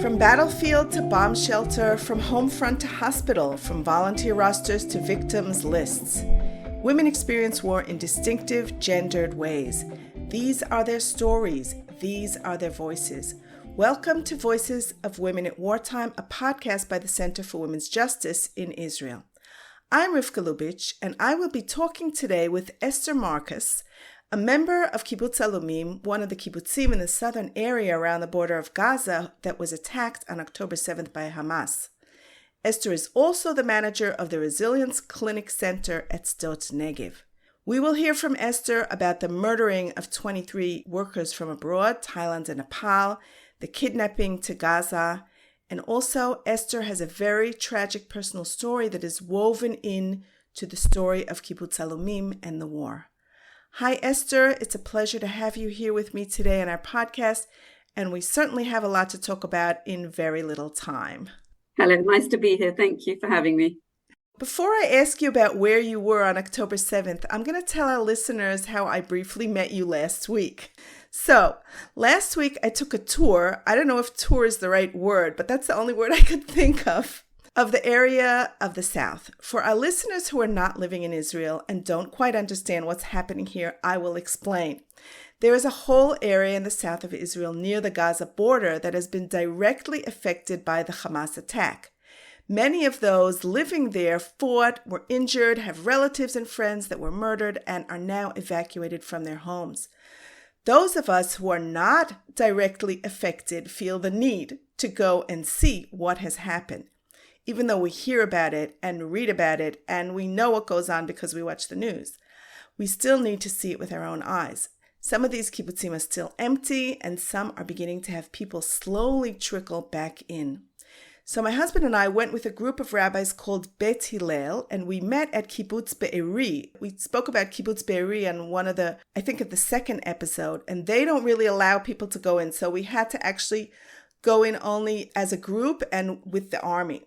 From battlefield to bomb shelter, from home front to hospital, from volunteer rosters to victims lists, women experience war in distinctive, gendered ways. These are their stories. These are their voices. Welcome to Voices of Women at Wartime, a podcast by the Center for Women's Justice in Israel. I'm Rivka Lubitch, and I will be talking today with Esther Marcus, a member of Kibbutz Alumim, one of the kibbutzim in the southern area around the border of Gaza that was attacked on October 7th by Hamas. Esther is also the manager of the Resilience Clinic Center at Sdot Negev. We will hear from Esther about the murdering of 23 workers from abroad, Thailand and Nepal, the kidnapping to Gaza, and also Esther has a very tragic personal story that is woven in to the story of Kibbutz Alumim and the war. Hi, Esther. It's a pleasure to have you here with me today on our podcast, and we certainly have a lot to talk about in very little time. Hello, nice to be here. Thank you for having me. Before I ask you about where you were on October 7th, I'm going to tell our listeners how I briefly met you last week. So, last week I took a tour. I don't know if tour is the right word, but that's the only word I could think of the area of the South. For our listeners who are not living in Israel and don't quite understand what's happening here, I will explain. There is a whole area in the south of Israel near the Gaza border that has been directly affected by the Hamas attack. Many of those living there fought, were injured, have relatives and friends that were murdered, and are now evacuated from their homes. Those of us who are not directly affected feel the need to go and see what has happened. Even though we hear about it and read about it and we know what goes on because we watch the news, we still need to see it with our own eyes. Some of these kibbutzim are still empty and some are beginning to have people slowly trickle back in. So my husband and I went with a group of rabbis called Bet Hillel, and we met at Kibbutz Be'eri. We spoke about Kibbutz Be'eri on one of the, I think of the second episode, and they don't really allow people to go in. So we had to actually go in only as a group and with the army.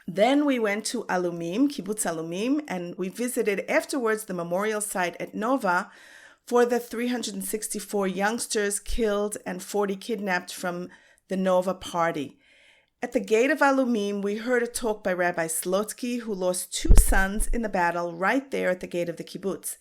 Then we went to Alumim, Kibbutz Alumim, and we visited afterwards the memorial site at Nova for the 364 youngsters killed and 40 kidnapped from the Nova party. At the gate of Alumim, we heard a talk by Rabbi Slotsky, who lost 2 sons in the battle right there at the gate of the kibbutz.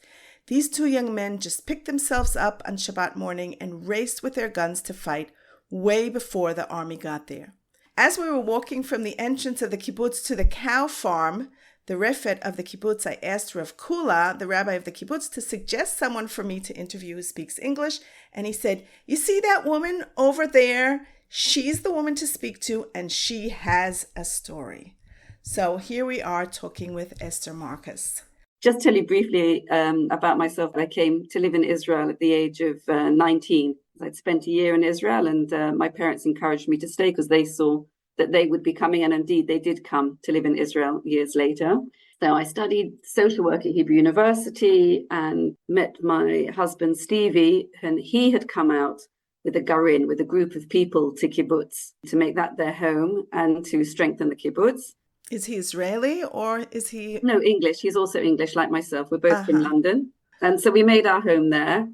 These 2 young men just picked themselves up on Shabbat morning and raced with their guns to fight way before the army got there. As we were walking from the entrance of the kibbutz to the cow farm, the refet of the kibbutz, I asked Rav Kula, the rabbi of the kibbutz, to suggest someone for me to interview who speaks English. And he said, "You see that woman over there? She's the woman to speak to, and she has a story." So here we are talking with Esther Marcus. Just tell you briefly about myself. I came to live in Israel at the age of 19. I'd spent a year in Israel, and my parents encouraged me to stay because they saw that they would be coming, and indeed they did come to live in Israel years later. So I studied social work at Hebrew University and met my husband Stevie, and he had come out with a garin, with a group of people to kibbutz to make that their home and to strengthen the kibbutz. Is he Israeli or is he? No, English. He's also English like myself. We're both from London. And so we made our home there.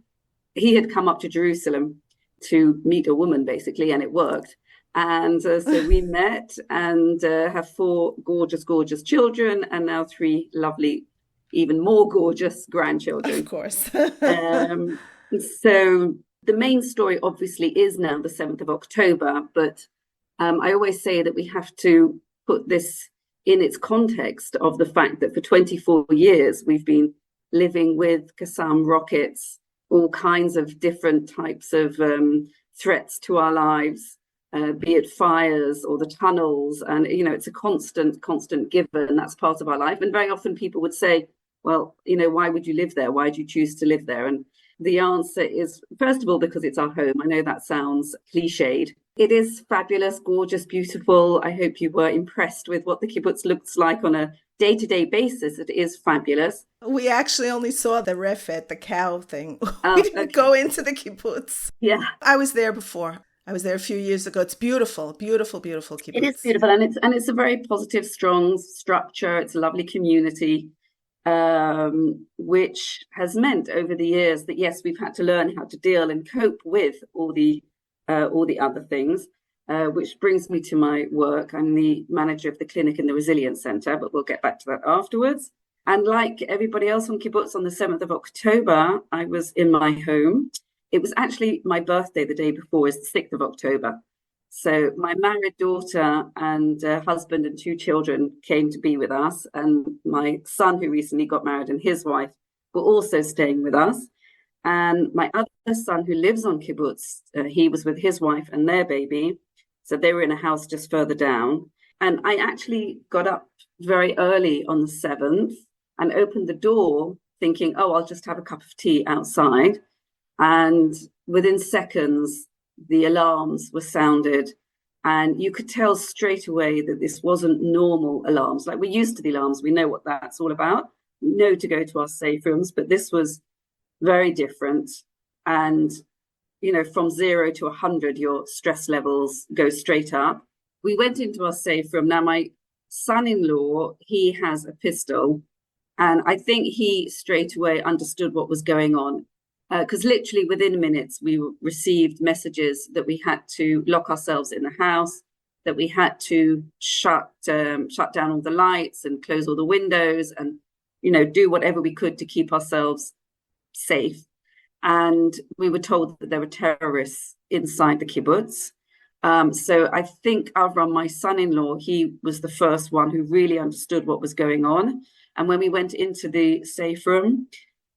He had come up to Jerusalem to meet a woman, basically, and it worked. And so we met and have 4 gorgeous, gorgeous children and now 3 lovely, even more gorgeous grandchildren. Of course. So the main story obviously is now the 7th of October, but I always say that we have to put this in its context of the fact that for 24 years we've been living with Qassam rockets, all kinds of different types of threats to our lives, be it fires or the tunnels. And, it's a constant given. That's part of our life. And very often people would say, well, why would you live there? Why do you choose to live there? And the answer is, first of all, because it's our home. I know that sounds cliched. It is fabulous, gorgeous, beautiful. I hope you were impressed with what the kibbutz looks like on a day-to-day basis. It is fabulous. We actually only saw the refet, the cow thing. We didn't go into the kibbutz. Yeah. I was there before. I was there a few years ago. It's beautiful, beautiful, beautiful kibbutz. It is beautiful, and it's a very positive, strong structure. It's a lovely community, which has meant over the years that yes, we've had to learn how to deal and cope with all the other things. which brings me to my work. I'm the manager of the clinic in the Resilience Centre, but we'll get back to that afterwards. And like everybody else on Kibbutz, on the 7th of October, I was in my home. It was actually my birthday the day before, is the 6th of October. So my married daughter and husband and 2 children came to be with us. And my son, who recently got married, and his wife were also staying with us. And my other son, who lives on Kibbutz, he was with his wife and their baby. So they were in a house just further down. And I actually got up very early on the 7th and opened the door thinking, oh, I'll just have a cup of tea outside. And within seconds, the alarms were sounded. And you could tell straight away that this wasn't normal alarms. Like, we're used to the alarms. We know what that's all about. We know to go to our safe rooms. But this was very different. And, you know, from 0 to 100, your stress levels go straight up. We went into our safe room. Now, my son-in-law, he has a pistol. And I think he straight away understood what was going on. Because literally within minutes, we received messages that we had to lock ourselves in the house, that we had to shut down all the lights and close all the windows and, you know, do whatever we could to keep ourselves safe. And we were told that there were terrorists inside the kibbutz. So I think Avram, my son-in-law, he was the first one who really understood what was going on. And when we went into the safe room,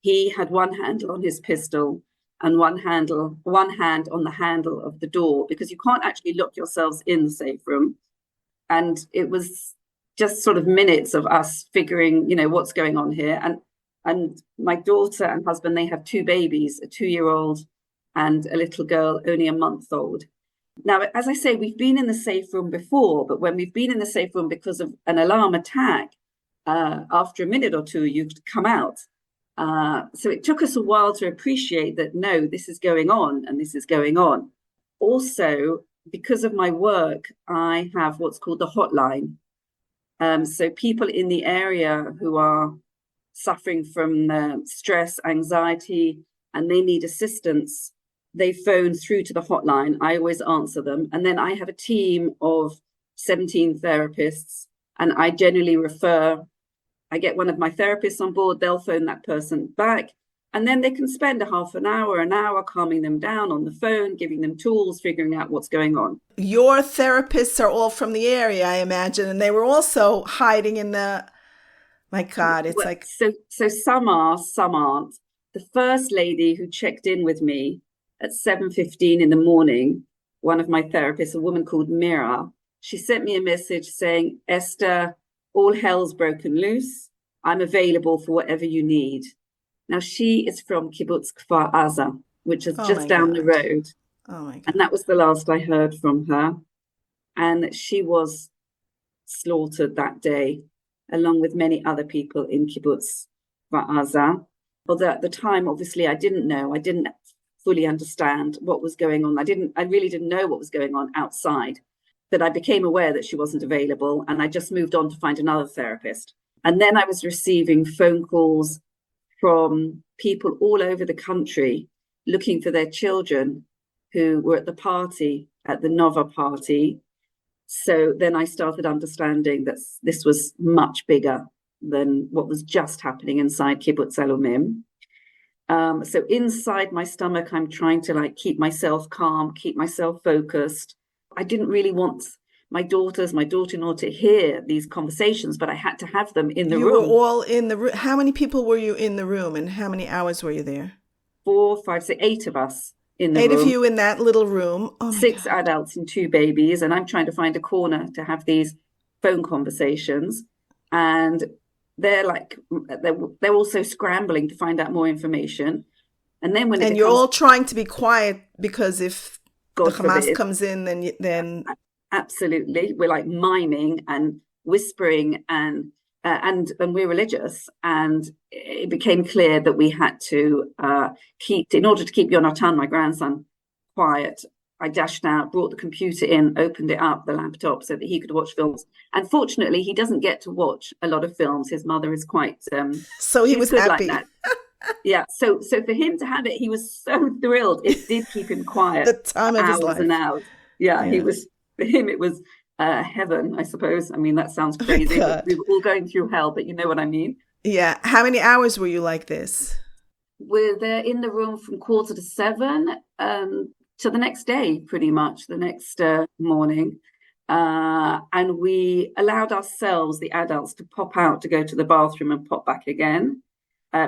he had one handle on his pistol and one hand on the handle of the door, because you can't actually lock yourselves in the safe room. And it was just sort of minutes of us figuring, you know, what's going on here. And my daughter and husband, they have 2 babies, a 2-year-old and a little girl, only a month old. Now, as I say, we've been in the safe room before, but when we've been in the safe room because of an alarm attack, after a minute or two, you could come out. So it took us a while to appreciate that, no, this is going on and this is going on. Also, because of my work, I have what's called the hotline. So people in the area who are suffering from stress, anxiety, and they need assistance, they phone through to the hotline. I always answer them. And then I have a team of 17 therapists, and I generally I get one of my therapists on board, they'll phone that person back, and then they can spend a half an hour calming them down on the phone, giving them tools, figuring out what's going on. Your therapists are all from the area, I imagine, and they were also hiding in the, my God, it's like... So some are, some aren't. The first lady who checked in with me at 7:15 in the morning, one of my therapists, a woman called Mira, she sent me a message saying, Esther, all hell's broken loose. I'm available for whatever you need. Now, she is from Kibbutz Kfar Aza, which is just down the road. Oh my God. And that was the last I heard from her. And she was slaughtered that day, along with many other people in Kibbutz Kfar Aza. Although at the time, obviously, I didn't know. I didn't fully understand what was going on. I really didn't know what was going on outside. But I became aware that she wasn't available, and I just moved on to find another therapist. And then I was receiving phone calls from people all over the country looking for their children who were at the party, at the Nova party. So then I started understanding that this was much bigger than what was just happening inside Kibbutz Alumim. So inside my stomach, I'm trying to keep myself calm, keep myself focused. I didn't really want my daughter-in-law to hear these conversations, but I had to have them in the room. You were all in the room. How many people were you in the room, and how many hours were you there? 4, 5, 6, 8 of us in the room. 8 of you in that little room. Oh 6 adults and 2 babies, and I'm trying to find a corner to have these phone conversations. And they're also scrambling to find out more information. And then when you're all trying to be quiet, because if God the Hamas forbid. comes in, then Absolutely, we're miming and whispering, and we're religious, and it became clear that we had to in order to keep Yonatan, my grandson, quiet. I dashed out, brought the computer in, opened it up, the laptop, so that he could watch films. And fortunately, he doesn't get to watch a lot of films. His mother is quite so he was happy. Like that. Yeah, so for him to have it, he was so thrilled. It did keep him quiet. The time of his life. And hours. Yeah, he was For him, it was heaven, I suppose. I mean, that sounds crazy, but we were all going through hell, but you know what I mean. Yeah. How many hours were you like this? We're there in the room from 6:45 to the next day, pretty much, the next morning. And we allowed ourselves, the adults, to pop out to go to the bathroom and pop back again.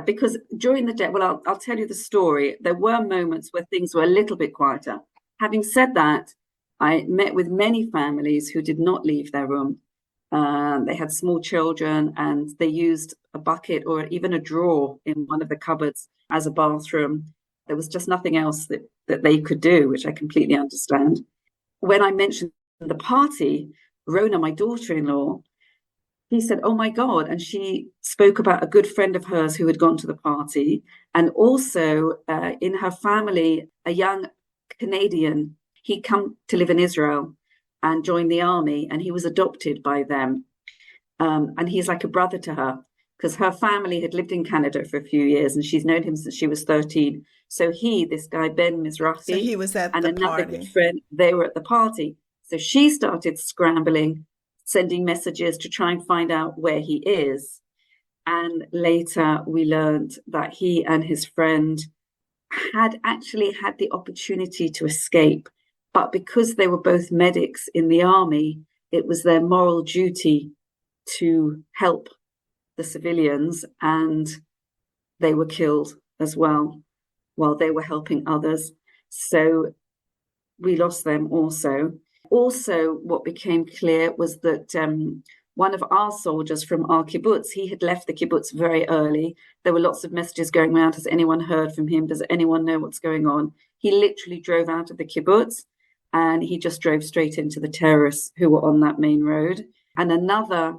Because during the day, well, I'll tell you the story. There were moments where things were a little bit quieter. Having said that, I met with many families who did not leave their room. They had small children and they used a bucket or even a drawer in one of the cupboards as a bathroom. There was just nothing else that they could do, which I completely understand. When I mentioned the party, Rona, my daughter-in-law, he said, "Oh my God." And she spoke about a good friend of hers who had gone to the party. And also in her family, a young Canadian, he'd come to live in Israel and joined the army, and he was adopted by them. And he's like a brother to her because her family had lived in Canada for a few years and she's known him since she was 13. So this guy, Ben Mizrahi, So he was at and the another party. good friend, they were at the party. So she started scrambling, sending messages to try and find out where he is. And later we learned that he and his friend had actually had the opportunity to escape. But because they were both medics in the army, it was their moral duty to help the civilians, and they were killed as well while they were helping others. So we lost them also. Also, what became clear was that one of our soldiers from our kibbutz, he had left the kibbutz very early. There were lots of messages going around. Has anyone heard from him? Does anyone know what's going on? He literally drove out of the kibbutz and he just drove straight into the terrorists who were on that main road. And another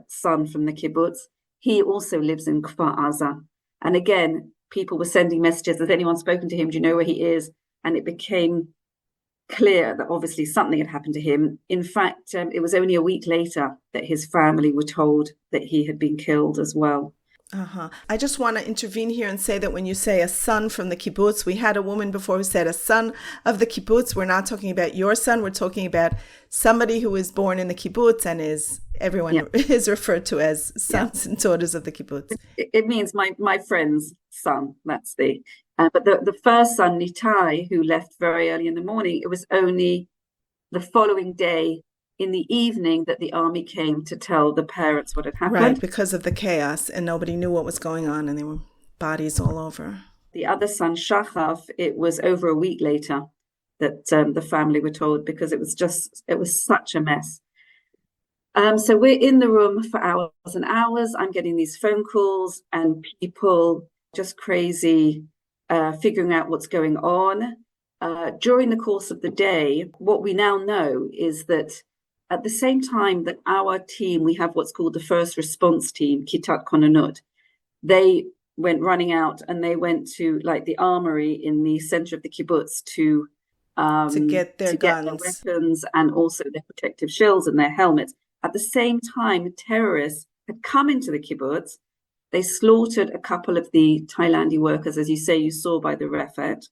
son from the kibbutz, he also lives in Kfar Aza. And again, people were sending messages. Has anyone spoken to him? Do you know where he is? And it became clear that obviously something had happened to him. In fact, it was only a week later that his family were told that he had been killed as well. I just want to intervene here and say that when you say a son from the kibbutz, we had a woman before who said a son of the kibbutz. We're not talking about your son. We're talking about somebody who was born in the kibbutz and everyone is referred to as sons and daughters of the kibbutz. It means my friend's son. That's but the first son, Nitai, who left very early in the morning, it was only the following day in the evening that the army came to tell the parents what had happened. Right, because of the chaos and nobody knew what was going on and there were bodies all over. The other son, Shachaf, it was over a week later that the family were told because it was such a mess. So we're in the room for hours and hours. I'm getting these phone calls and people just crazy, figuring out what's going on. During the course of the day, what we now know is that at the same time that our team, we have what's called the first response team, Kitat Konanut, they went running out and they went to like the armory in the center of the kibbutz to get their guns, get their weapons and also their protective shields and their helmets. At the same time, terrorists had come into the kibbutz. They slaughtered a couple of the Thailandi workers, as you say, you saw by the Refet.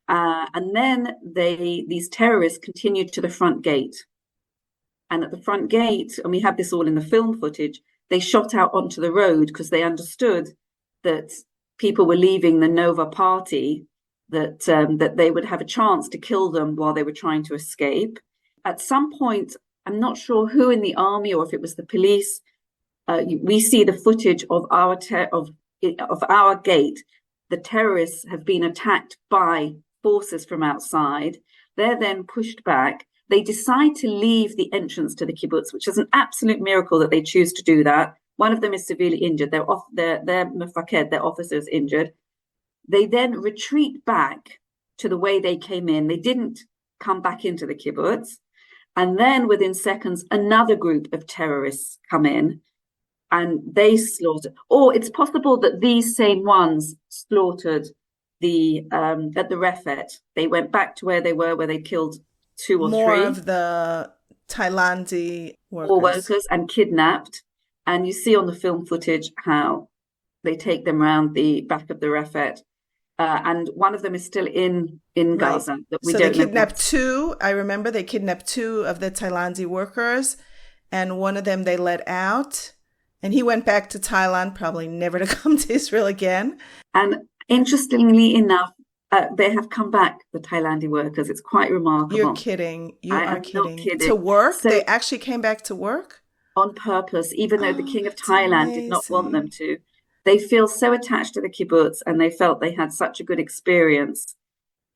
And then these terrorists continued to the front gate. And at the front gate, and we have this all in the film footage, they shot out onto the road because they understood that people were leaving the Nova party, that they would have a chance to kill them while they were trying to escape. At some point, I'm not sure who in the army or if it was the police, we see the footage of our gate. The terrorists have been attacked by forces from outside. They're then pushed back. They decide to leave the entrance to the kibbutz, which is an absolute miracle that they choose to do that. One of them is severely injured. Their mefaked, their officer, is injured. They then retreat back to the way they came in. They didn't come back into the kibbutz. And then within seconds, another group of terrorists come in and they slaughter. Or it's possible that these same ones slaughtered at the Refet. They went back to where they were, where they killed two or more three of the Thailandi workers and kidnapped. And you see on the film footage how they take them around the back of the Refet. and one of them is still in Gaza. That we so don't they kidnapped two. I remember they kidnapped two of the Thailandese workers, and one of them they let out. And he went back to Thailand, probably never to come to Israel again. And interestingly enough, they have come back, the Thailandese workers. It's quite remarkable. You're kidding. You I are am kidding. not kidding. To work? So, they actually came back to work? On purpose, even though the king of that's Thailand did not want them to. They feel so attached to the kibbutz, and they felt they had such a good experience.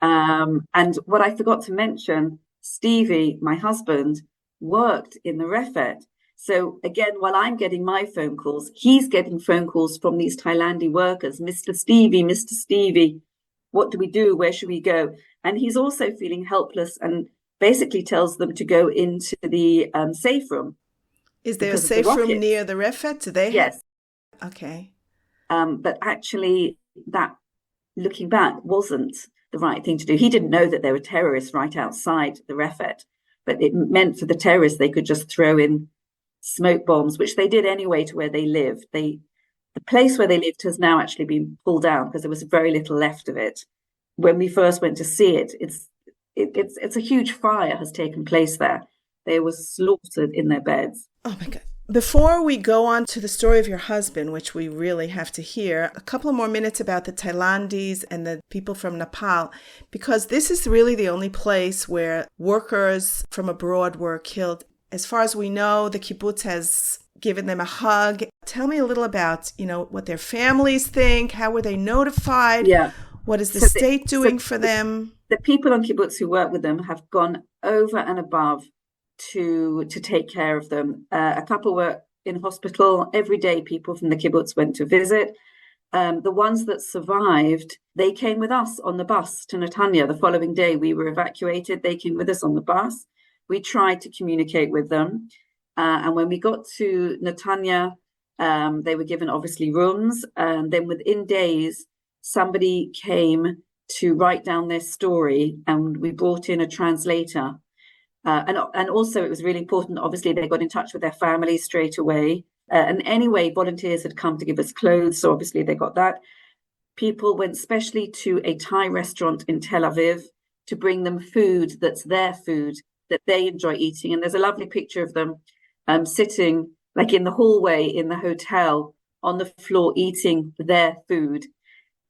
And what I forgot to mention, Stevie, my husband, worked in the Refet. So again, while I'm getting my phone calls, he's getting phone calls from these Thailandese workers. Mr. Stevie, what do we do? Where should we go? And he's also feeling helpless and basically tells them to go into the safe room. Is there a safe room near the Refet? Do they Yes. Okay. But actually, that, looking back, wasn't the right thing to do. He didn't know that there were terrorists right outside the Refet, but it meant for the terrorists they could just throw in smoke bombs, which they did anyway to where they lived. The place where they lived has now actually been pulled down because there was very little left of it. When we first went to see it, it's a huge fire has taken place there. They were slaughtered in their beds. Oh my God. Before we go on to the story of your husband, which we really have to hear, a couple of more minutes about the Thailandese and the people from Nepal, because this is really the only place where workers from abroad were killed. As far as we know, the kibbutz has given them a hug. Tell me a little about, what their families think. How were they notified? Yeah. What is the state doing for them? The people on kibbutz who work with them have gone over and above to take care of them. A couple were in hospital. Every day people from the kibbutz went to visit. The ones that survived, they came with us on the bus to Netanya. The following day we were evacuated. They came with us on the bus. We tried to communicate with them. And when we got to Netanya, they were given obviously rooms. And then within days, somebody came to write down their story, and we brought in a translator. And also it was really important, obviously they got in touch with their families straight away. And anyway, volunteers had come to give us clothes, so obviously they got that. People went specially to a Thai restaurant in Tel Aviv to bring them food that's their food, that they enjoy eating. And there's a lovely picture of them sitting like in the hallway in the hotel on the floor eating their food.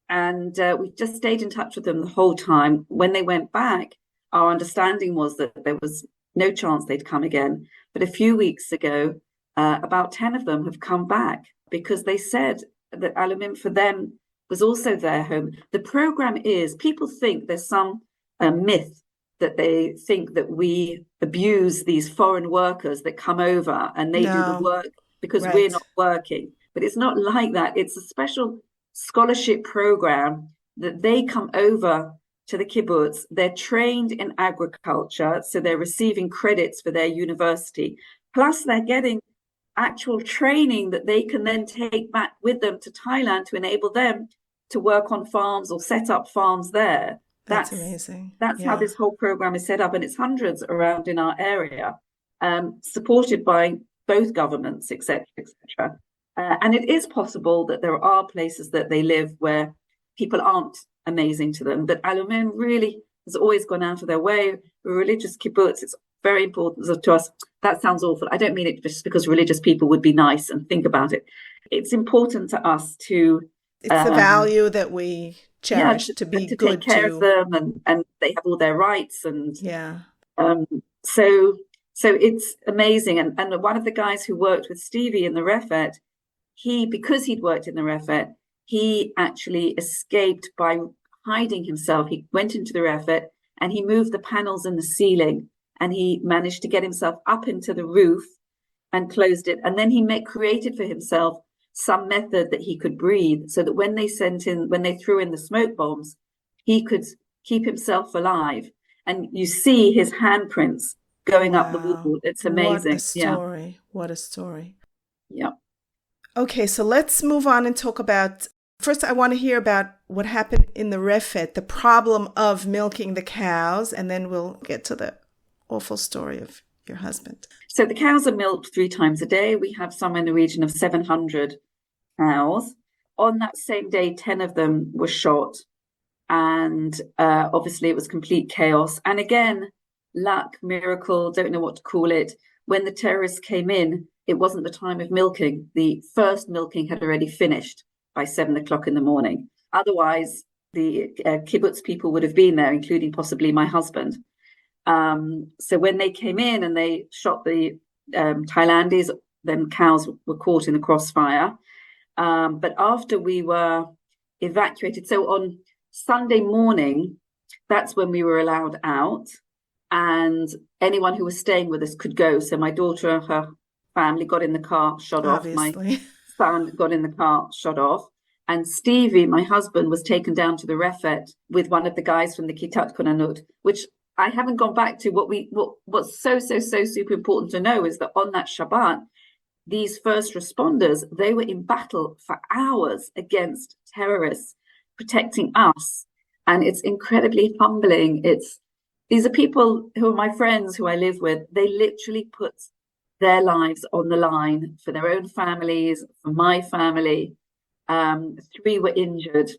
And we just stayed in touch with them the whole time. When they went back, our understanding was that there was no chance they'd come again. But a few weeks ago, about 10 of them have come back because they said that Alumim for them was also their home. The program is, people think there's some myth that they think that we abuse these foreign workers that come over and they do the work because we're not working. But it's not like that. It's a special scholarship program that they come over to the kibbutz. They're trained in agriculture, so they're receiving credits for their university. Plus, they're getting actual training that they can then take back with them to Thailand to enable them to work on farms or set up farms there. That's amazing. That's how this whole program is set up, and it's hundreds around in our area, supported by both governments, etc., etc. And it is possible that there are places that they live where people aren't amazing to them, but Alumim really has always gone out of their way. We're a religious kibbutz. It's very important to us. That sounds awful. I don't mean it just because religious people would be nice and think about it. It's important to us to... It's the value that we cherish, to be to good take care of them, and they have all their rights. And so it's amazing. And one of the guys who worked with Stevie in the Refet, because he'd worked in the Refet, he actually escaped by hiding himself. He went into the Refet and he moved the panels in the ceiling, and he managed to get himself up into the roof and closed it. And then he created for himself some method that he could breathe, so that when they threw in the smoke bombs, he could keep himself alive. And you see his handprints going up the wall. It's amazing. What a story. Yeah. What a story. Yeah. Okay, so let's move on and talk about, first I want to hear about what happened in the Refet, the problem of milking the cows, and then we'll get to the awful story of your husband. So the cows are milked 3 times a day. We have somewhere in the region of 700 cows. On that same day, 10 of them were shot. And obviously it was complete chaos. And again, luck, miracle, don't know what to call it. When the terrorists came in, it wasn't the time of milking. The first milking had already finished by 7 o'clock in the morning. Otherwise, the kibbutz people would have been there, including possibly my husband. So when they came in and they shot the Thailandis, then cows were caught in the crossfire. But after we were evacuated, so on Sunday morning, that's when we were allowed out, and anyone who was staying with us could go. So my daughter and her family got in the car, shot Obviously. off. My son got in the car, shot off. And Stevie, my husband, was taken down to the refet with one of the guys from the Kitat Konanut, which I haven't gone back to. What's so super important to know is that on that Shabbat, these first responders, they were in battle for hours against terrorists, protecting us. And it's incredibly humbling. These are people who are my friends, who I live with. They literally put their lives on the line for their own families, for my family. 3 were injured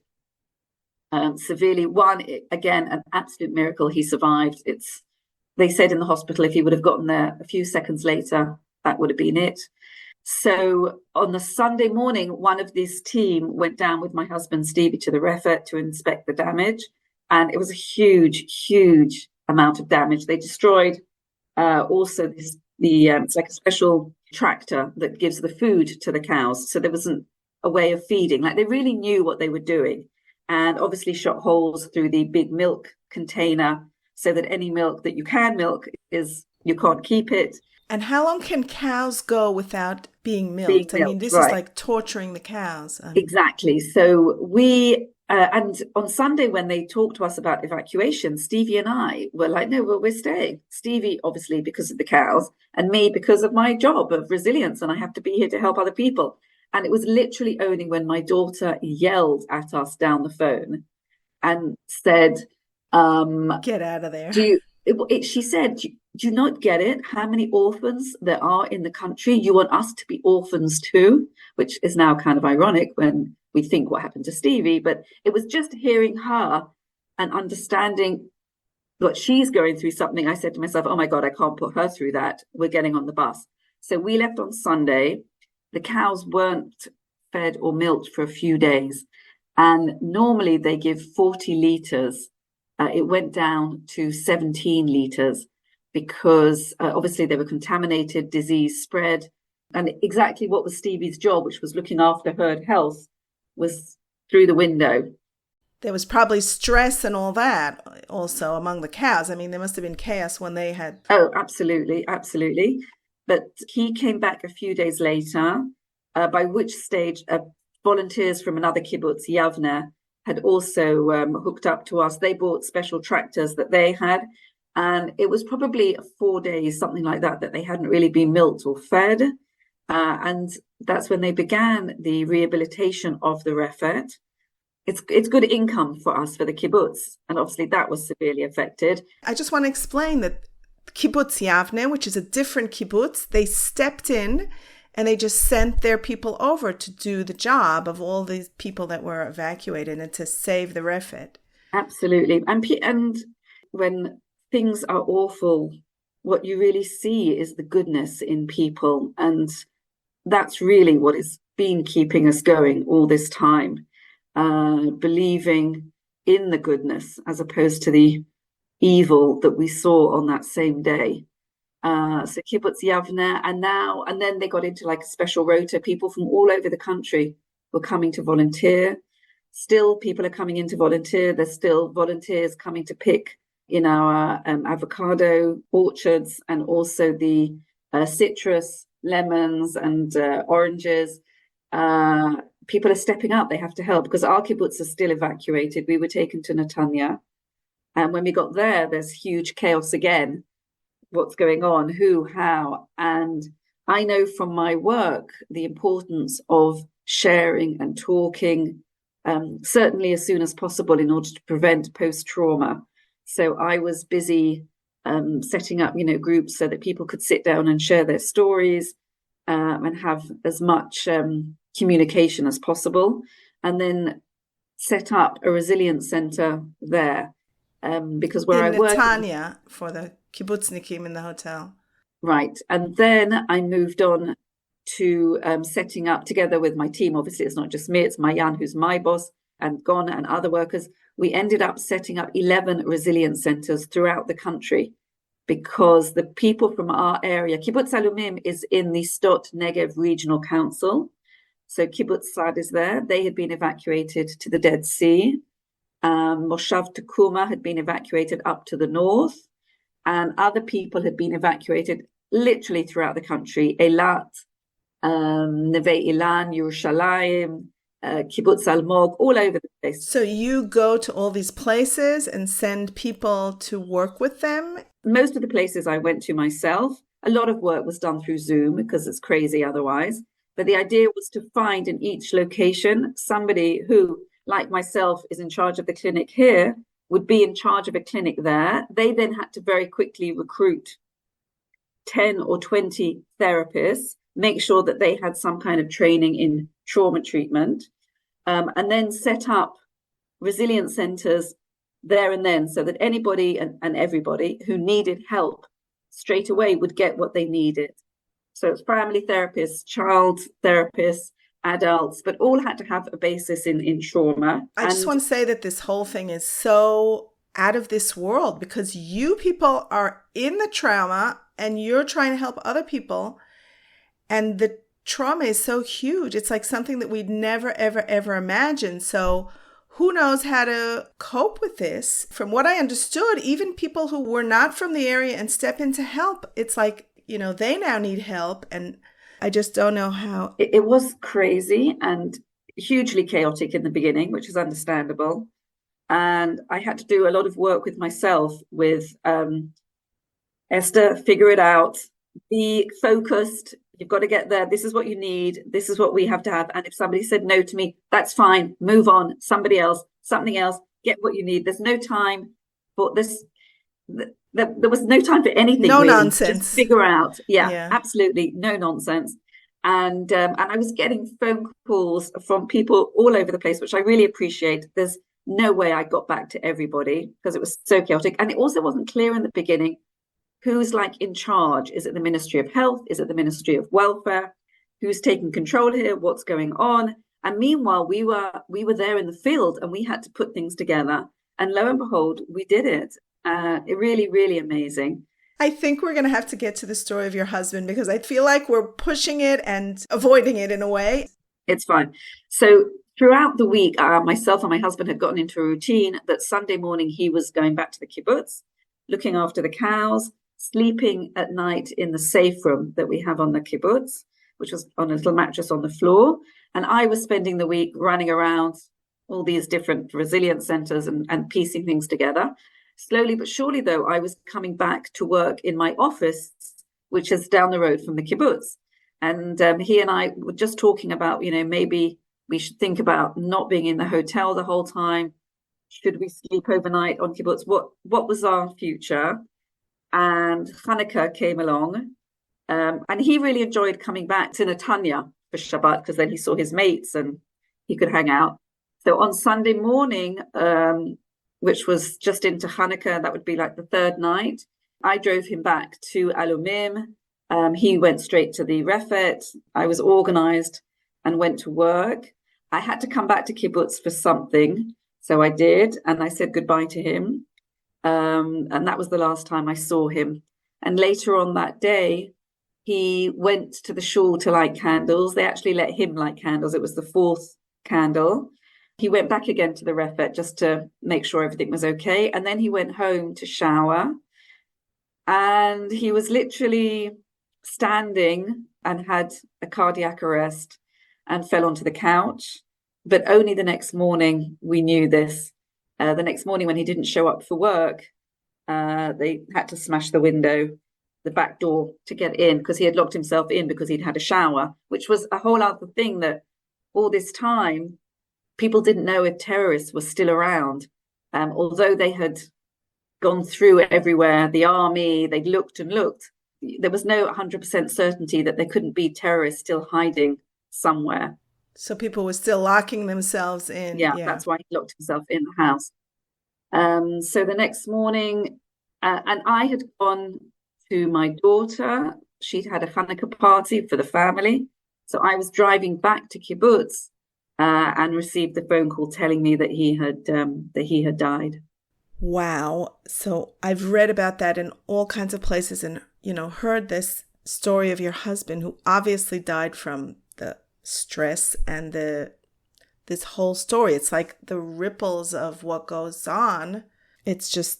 severely. One, again, an absolute miracle. He survived. They said in the hospital, if he would have gotten there a few seconds later, that would have been it. So on the Sunday morning, one of this team went down with my husband, Stevie, to the refet to inspect the damage. And it was a huge amount of damage. They destroyed also it's like a special tractor that gives the food to the cows. So there wasn't a way of feeding. Like, they really knew what they were doing, and obviously shot holes through the big milk container so that any milk that you can milk you can't keep it. And how long can cows go without being milked? I mean, this is like torturing the cows. Exactly. So and on Sunday, when they talked to us about evacuation, Stevie and I were like, no, well, we're staying. Stevie, obviously, because of the cows, and me because of my job of resilience, and I have to be here to help other people. And it was literally only when my daughter yelled at us down the phone and said, get out of there. She said, do you not get it? How many orphans there are in the country? You want us to be orphans too? Which is now kind of ironic when we think what happened to Stevie. But it was just hearing her and understanding what she's going through something. I said to myself, oh my God, I can't put her through that. We're getting on the bus. So we left on Sunday. The cows weren't fed or milked for a few days. And normally they give 40 litres. It went down to 17 litres because obviously they were contaminated, disease spread. And exactly what was Stevie's job, which was looking after herd health, was through the window. There was probably stress and all that also among the cows. I mean, there must have been chaos when they had... Oh, absolutely. But he came back a few days later, by which stage volunteers from another kibbutz, Yavne, had also hooked up to us. They bought special tractors that they had. And it was probably 4 days, something like that, that they hadn't really been milked or fed. And that's when they began the rehabilitation of the refet. It's good income for us, for the kibbutz. And obviously that was severely affected. I just want to explain that Kibbutz Yavne, which is a different kibbutz, they stepped in and they just sent their people over to do the job of all these people that were evacuated and to save the refet. Absolutely. And when things are awful, what you really see is the goodness in people. And that's really what has been keeping us going all this time, believing in the goodness as opposed to the evil that we saw on that same day. So Kibbutz Yavne, and then they got into like a special rota. People from all over the country were coming to volunteer. Still, people are coming in to volunteer. There's still volunteers coming to pick in our avocado orchards, and also the citrus, lemons, and oranges. People are stepping up. They have to help because our kibbutz are still evacuated. We were taken to Netanya. And when we got there, there's huge chaos again. What's going on? Who? How? And I know from my work the importance of sharing and talking, certainly as soon as possible in order to prevent post-trauma. So I was busy setting up, groups so that people could sit down and share their stories and have as much communication as possible. And then set up a resilience center there, because where In I work, Netanya for the kibbutznikim in the hotel. right. And then I moved on to setting up together with my team. Obviously, it's not just me, it's Mayan, who's my boss, and Gon and other workers. We ended up setting up 11 resilience centers throughout the country because the people from our area, Kibbutz Alumim is in the Sdot Negev Regional Council. So Kibbutz Sad is there. They had been evacuated to the Dead Sea. Moshav Takuma had been evacuated up to the north. And other people had been evacuated literally throughout the country. Eilat, Neve Ilan, Yerushalayim, Kibbutz Almog, all over the place. So you go to all these places and send people to work with them? Most of the places I went to myself. A lot of work was done through Zoom because it's crazy otherwise. But the idea was to find in each location somebody who, like myself, is in charge of the clinic here, would be in charge of a clinic there. They then had to very quickly recruit 10 or 20 therapists, make sure that they had some kind of training in trauma treatment, and then set up resilience centers there and then so that anybody and everybody who needed help straight away would get what they needed. So it's family therapists, child therapists, adults, but all had to have a basis in trauma. I just want to say that this whole thing is so out of this world because you people are in the trauma and you're trying to help other people. And the trauma is so huge. It's like something that we'd never, ever, ever imagined. So who knows how to cope with this? From what I understood, even people who were not from the area and step in to help, it's like, you know, they now need help. And I just don't know how. It was crazy and hugely chaotic in the beginning, which is understandable. And I had to do a lot of work with myself with Esther, figure it out, be focused. You've got to get there. This is what you need. This is what we have to have. And if somebody said no to me, that's fine. Move on. Somebody else, something else. Get what you need. There's no time for this. There was no time for anything. No really. nonsense. Just figure out. Yeah, absolutely. No nonsense. And I was getting phone calls from people all over the place, which I really appreciate. There's no way I got back to everybody because it was so chaotic. And it also wasn't clear in the beginning who's like in charge. Is it the Ministry of Health? Is it the Ministry of Welfare? Who's taking control here? What's going on? And meanwhile, we were there in the field and we had to put things together. And lo and behold, we did it. It really, really amazing. I think we're going to have to get to the story of your husband because I feel like we're pushing it and avoiding it in a way. It's fine. So throughout the week, myself and my husband had gotten into a routine that Sunday morning he was going back to the kibbutz, looking after the cows, sleeping at night in the safe room that we have on the kibbutz, which was on a little mattress on the floor. And I was spending the week running around all these different resilience centers and piecing things together. Slowly but surely, though, I was coming back to work in my office, which is down the road from the kibbutz. And he and I were just talking about, you know, maybe we should think about not being in the hotel the whole time. Should we sleep overnight on kibbutz? What was our future? And Hanukkah came along. And he really enjoyed coming back to Netanya for Shabbat because then he saw his mates and he could hang out. So on Sunday morning, which was just into Hanukkah, that would be like the third night, I drove him back to Alumim. He went straight to the refet. I was organized and went to work. I had to come back to kibbutz for something. So I did. And I said goodbye to him. And that was the last time I saw him. And later on that day, he went to the shul to light candles. They actually let him light candles. It was the fourth candle. He went back again to the refet just to make sure everything was okay. And then he went home to shower. And he was literally standing and had a cardiac arrest and fell onto the couch. But only the next morning we knew this. The next morning when he didn't show up for work, they had to smash the window, the back door to get in because he had locked himself in because he'd had a shower, which was a whole other thing that all this time, people didn't know if terrorists were still around. Although they had gone through everywhere, the army, they looked and looked. There was no 100% certainty that there couldn't be terrorists still hiding somewhere. So people were still locking themselves in. Yeah, that's why he locked himself in the house. So the next morning, and I had gone to my daughter. She'd had a Hanukkah party for the family. So I was driving back to Kibbutz and received the phone call telling me that he had died. Wow. So I've read about that in all kinds of places and, heard this story of your husband who obviously died from the stress and this whole story. It's like the ripples of what goes on. It's just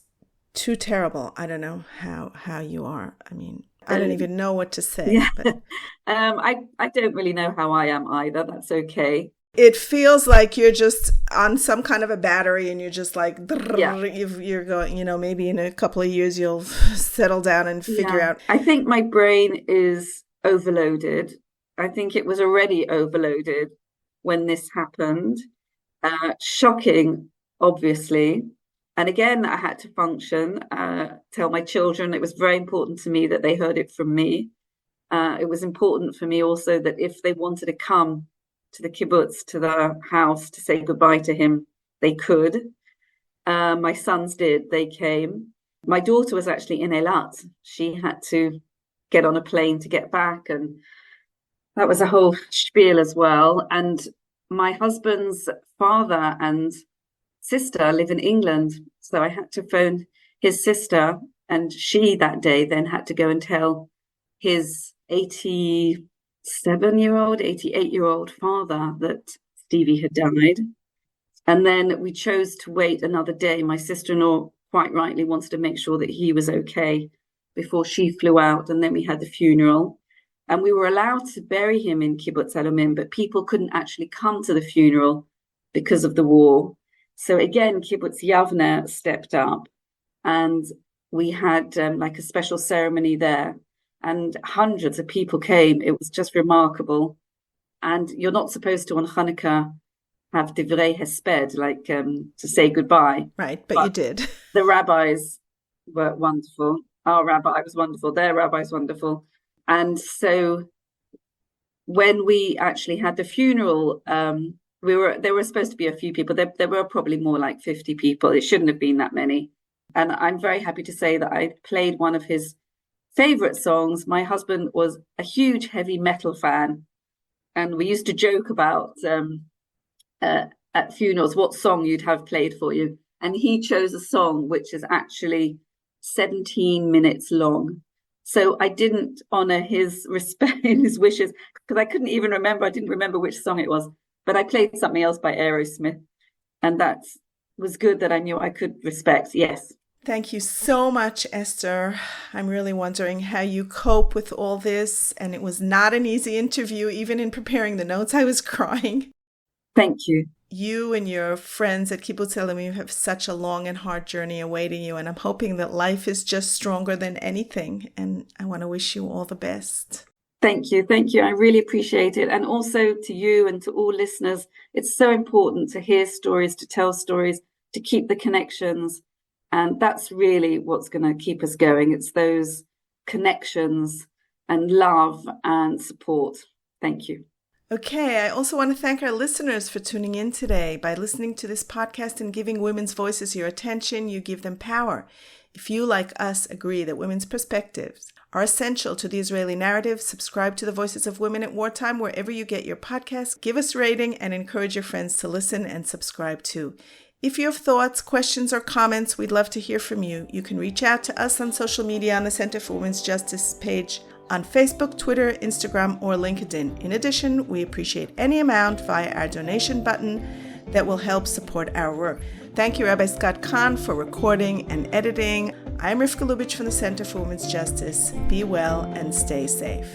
too terrible. I don't know how you are. I mean, I don't even know what to say. Yeah. But I don't really know how I am either. That's okay. It feels like you're just on some kind of a battery and you're just like, you're going, maybe in a couple of years you'll settle down and figure out. I think my brain is overloaded. I think it was already overloaded when this happened. Shocking, obviously. And again, I had to function, tell my children it was very important to me that they heard it from me. It was important for me also that if they wanted to come to the kibbutz, to the house, to say goodbye to him, they could. My sons did. They came. My daughter was actually in Eilat. She had to get on a plane to get back, and that was a whole spiel as well. And my husband's father and sister live in England, so I had to phone his sister, and she that day then had to go and tell his 88-year-old father that Stevie had died. And then we chose to wait another day. My sister-in-law quite rightly wanted to make sure that he was okay before she flew out, and then we had the funeral. And we were allowed to bury him in Kibbutz Alumim, but people couldn't actually come to the funeral because of the war. So again, Kibbutz Yavne stepped up, and we had like a special ceremony there, and hundreds of people came. It was just remarkable. And you're not supposed to on Hanukkah have divrei hesped, like to say goodbye. Right, but you did. The rabbis were wonderful. Our rabbi was wonderful. Their rabbi was wonderful. And so when we actually had the funeral, there were supposed to be a few people. There were probably more like 50 people. It shouldn't have been that many. And I'm very happy to say that I played one of his favorite songs. My husband was a huge heavy metal fan, and we used to joke about at funerals what song you'd have played for you. And he chose a song which is actually 17 minutes long. So I didn't honor his respect, his wishes, because I couldn't even remember. I didn't remember which song it was, but I played something else by Aerosmith, and that was good that I knew I could respect. Yes. Thank you so much, Esther. I'm really wondering how you cope with all this, and it was not an easy interview. Even in preparing the notes, I was crying. Thank you. You and your friends at Kibbutz Alumim have such a long and hard journey awaiting you, and I'm hoping that life is just stronger than anything, and I want to wish you all the best. Thank you. Thank you. I really appreciate it. And also to you and to all listeners, it's so important to hear stories, to tell stories, to keep the connections. And that's really what's going to keep us going. It's those connections and love and support. Thank you. Okay, I also want to thank our listeners for tuning in today. By listening to this podcast and giving women's voices your attention, you give them power. If you, like us, agree that women's perspectives are essential to the Israeli narrative, subscribe to the Voices of Women at Wartime wherever you get your podcasts, give us a rating, and encourage your friends to listen and subscribe too. If you have thoughts, questions, or comments, we'd love to hear from you. You can reach out to us on social media on the Center for Women's Justice page on Facebook, Twitter, Instagram, or LinkedIn. In addition, we appreciate any amount via our donation button that will help support our work. Thank you, Rabbi Scott Kahn, for recording and editing. I'm Rivka Lubitch from the Center for Women's Justice. Be well and stay safe.